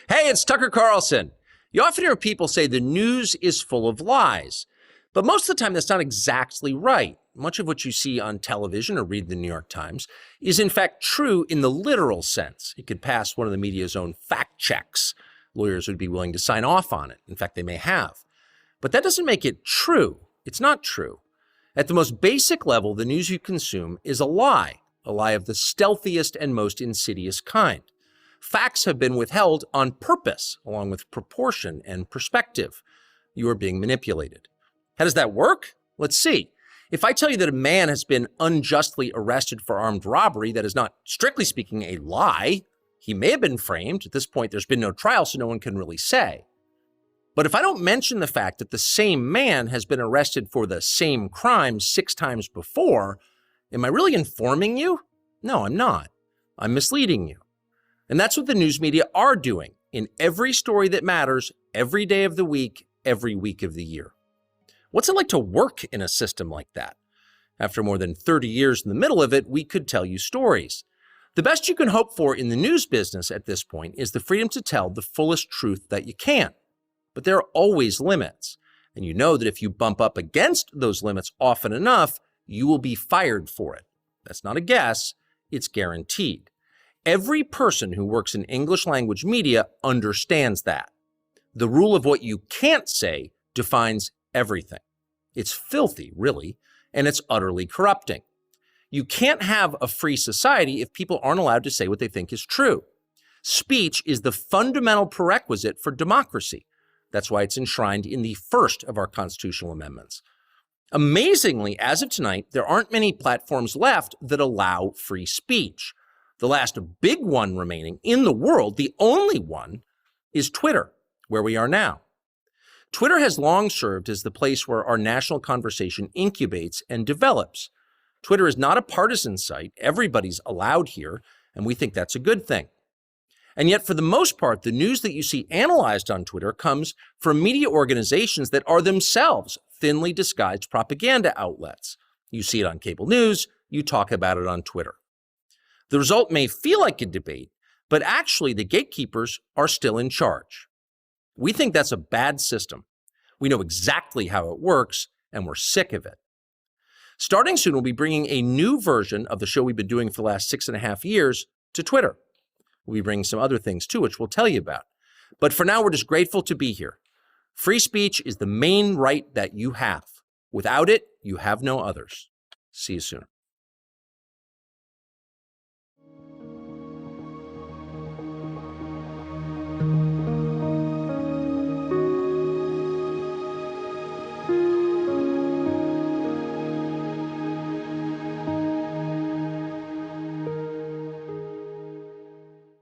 Hey, it's Tucker Carlson. You often hear people say the news is full of lies, but most of the time that's not exactly right. Much of what you see on television or read the New York Times is in fact true in the literal sense. It could pass one of the media's own fact checks. Lawyers would be willing to sign off on it. In fact, they may have. But that doesn't make it true. It's not true. At the most basic level, the news you consume is a lie of the stealthiest and most insidious kind. Facts have been withheld on purpose, along with proportion and perspective. You are being manipulated. How does that work? Let's see. If I tell you that a man has been unjustly arrested for armed robbery, that is not, strictly speaking, a lie. He may have been framed. At this point, there's been no trial, so no one can really say. But if I don't mention the fact that the same man has been arrested for the same crime 6 times before, am I really informing you? No, I'm not. I'm misleading you. And that's what the news media are doing in every story that matters, every day of the week, every week of the year. What's it like to work in a system like that? After more than 30 years in the middle of it, we could tell you stories. The best you can hope for in the news business at this point is the freedom to tell the fullest truth that you can. But there are always limits. And you know that if you bump up against those limits often enough, you will be fired for it. That's not a guess, it's guaranteed. Every person who works in English language media understands that. The rule of what you can't say defines everything. It's filthy, really, and it's utterly corrupting. You can't have a free society if people aren't allowed to say what they think is true. Speech is the fundamental prerequisite for democracy. That's why it's enshrined in the first of our constitutional amendments. Amazingly, as of tonight, there aren't many platforms left that allow free speech. The last big one remaining in the world, the only one, is Twitter, where we are now. Twitter has long served as the place where our national conversation incubates and develops. Twitter is not a partisan site. Everybody's allowed here, and we think that's a good thing. And yet, for the most part, the news that you see analyzed on Twitter comes from media organizations that are themselves thinly disguised propaganda outlets. You see it on cable news, you talk about it on Twitter. The result may feel like a debate, but actually the gatekeepers are still in charge. We think that's a bad system. We know exactly how it works, and we're sick of it. Starting soon, we'll be bringing a new version of the show we've been doing for the last 6.5 years to Twitter. We'll be bringing some other things too, which we'll tell you about. But for now, we're just grateful to be here. Free speech is the main right that you have. Without it, you have no others. See you soon.